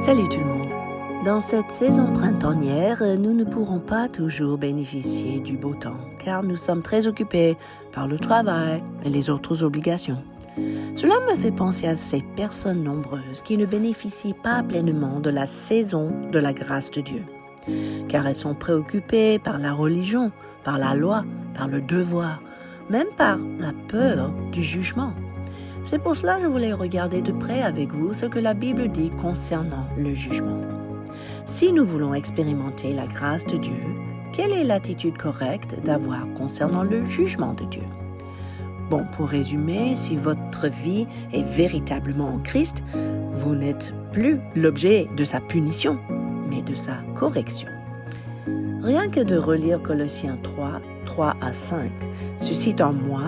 Salut tout le monde! Dans cette saison printanière, nous ne pourrons pas toujours bénéficier du beau temps, car nous sommes très occupés par le travail et les autres obligations. Cela me fait penser à ces personnes nombreuses qui ne bénéficient pas pleinement de la saison de la grâce de Dieu, car elles sont préoccupées par la religion, par la loi, par le devoir, même par la peur du jugement. C'est pour cela que je voulais regarder de près avec vous ce que la Bible dit concernant le jugement. Si nous voulons expérimenter la grâce de Dieu, quelle est l'attitude correcte d'avoir concernant le jugement de Dieu? Bon, pour résumer, si votre vie est véritablement en Christ, vous n'êtes plus l'objet de sa punition, mais de sa correction. Rien que de relire Colossiens 3 à 5, suscite en moi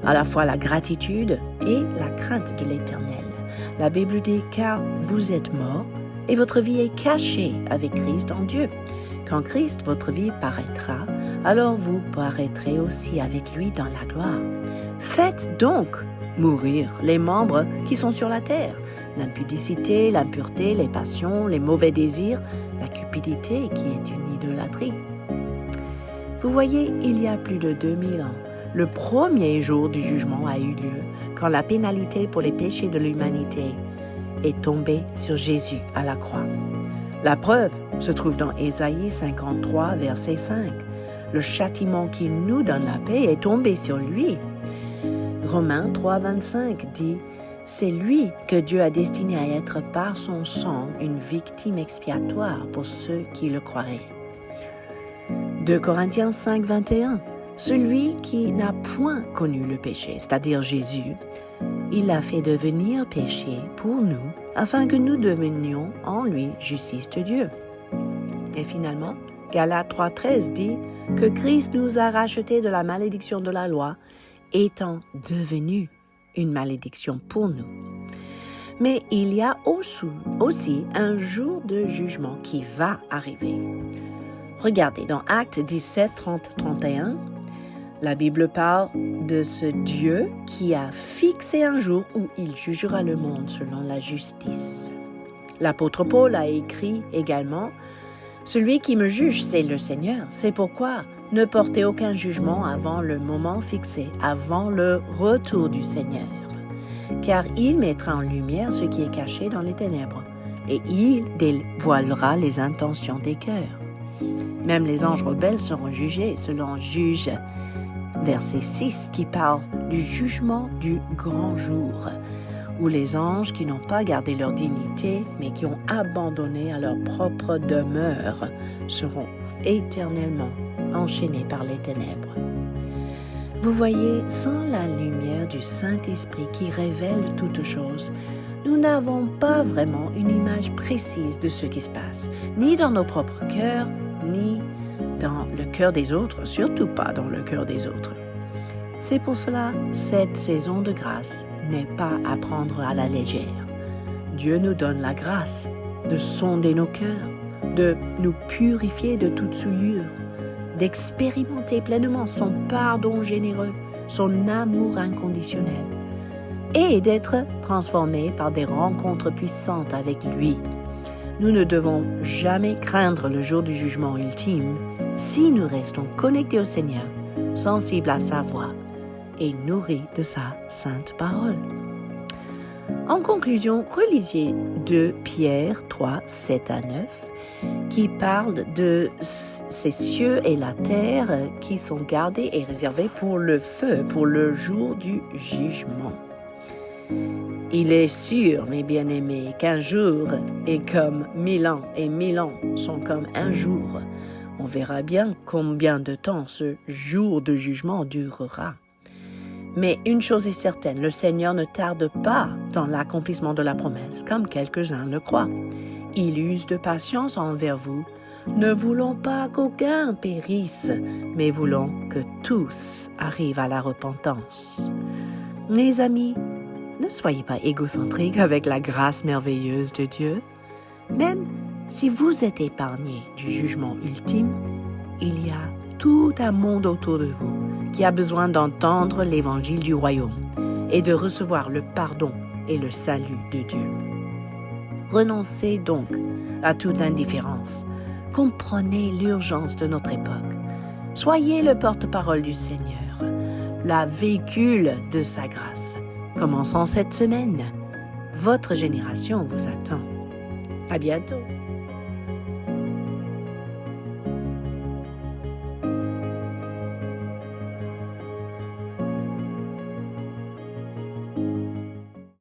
à la fois la gratitude et la crainte de l'Éternel. La Bible dit « Car vous êtes morts et votre vie est cachée avec Christ en Dieu. Quand Christ, votre vie, paraîtra, alors vous paraîtrez aussi avec lui dans la gloire. Faites donc mourir les membres qui sont sur la terre, l'impudicité, l'impureté, les passions, les mauvais désirs, la cupidité qui est une idolâtrie. » Vous voyez, il y a plus de 2000 ans, le premier jour du jugement a eu lieu quand la pénalité pour les péchés de l'humanité est tombée sur Jésus à la croix. La preuve se trouve dans Ésaïe 53, verset 5. Le châtiment qui nous donne la paix est tombé sur lui. Romains 3, 25 dit « C'est lui que Dieu a destiné à être par son sang une victime expiatoire pour ceux qui le croiraient. » 2 Corinthiens 5, 21. Celui qui n'a point connu le péché, c'est-à-dire Jésus, il l'a fait devenir péché pour nous, afin que nous devenions en lui justice de Dieu. Et finalement, Galates 3, 13 dit que Christ nous a rachetés de la malédiction de la loi, étant devenu une malédiction pour nous. Mais il y a aussi un jour de jugement qui va arriver. Regardez, dans Actes 17, 30, 31, la Bible parle de ce Dieu qui a fixé un jour où il jugera le monde selon la justice. L'apôtre Paul a écrit également « Celui qui me juge, c'est le Seigneur. C'est pourquoi ne portez aucun jugement avant le moment fixé, avant le retour du Seigneur. Car il mettra en lumière ce qui est caché dans les ténèbres, et il dévoilera les intentions des cœurs. Même les anges rebelles seront jugés, selon Juge, verset 6, qui parle du jugement du grand jour, où les anges qui n'ont pas gardé leur dignité, mais qui ont abandonné à leur propre demeure, seront éternellement enchaînés par les ténèbres. Vous voyez, sans la lumière du Saint-Esprit qui révèle toutes choses, nous n'avons pas vraiment une image précise de ce qui se passe, ni dans nos propres cœurs, ni dans le cœur des autres, surtout pas dans le cœur des autres. C'est pour cela, cette saison de grâce n'est pas à prendre à la légère. Dieu nous donne la grâce de sonder nos cœurs, de nous purifier de toute souillure, d'expérimenter pleinement son pardon généreux, son amour inconditionnel, et d'être transformés par des rencontres puissantes avec lui. Nous ne devons jamais craindre le jour du jugement ultime si nous restons connectés au Seigneur, sensibles à sa voix et nourris de sa sainte parole. En conclusion, relisez 2 Pierre 3, 7 à 9, qui parle de ces cieux et la terre qui sont gardés et réservés pour le feu, pour le jour du jugement. Il est sûr, mes bien-aimés, qu'un jour est comme 1000 ans et 1000 ans sont comme un jour. On verra bien combien de temps ce jour de jugement durera. Mais une chose est certaine, le Seigneur ne tarde pas dans l'accomplissement de la promesse, comme quelques-uns le croient. Il use de patience envers vous, ne voulant pas qu'aucun périsse, mais voulant que tous arrivent à la repentance. Mes amis, ne soyez pas égocentriques avec la grâce merveilleuse de Dieu. Même si vous êtes épargnés du jugement ultime, il y a tout un monde autour de vous qui a besoin d'entendre l'évangile du royaume et de recevoir le pardon et le salut de Dieu. Renoncez donc à toute indifférence. Comprenez l'urgence de notre époque. Soyez le porte-parole du Seigneur, la véhicule de sa grâce. Commençons cette semaine. Votre génération vous attend. À bientôt.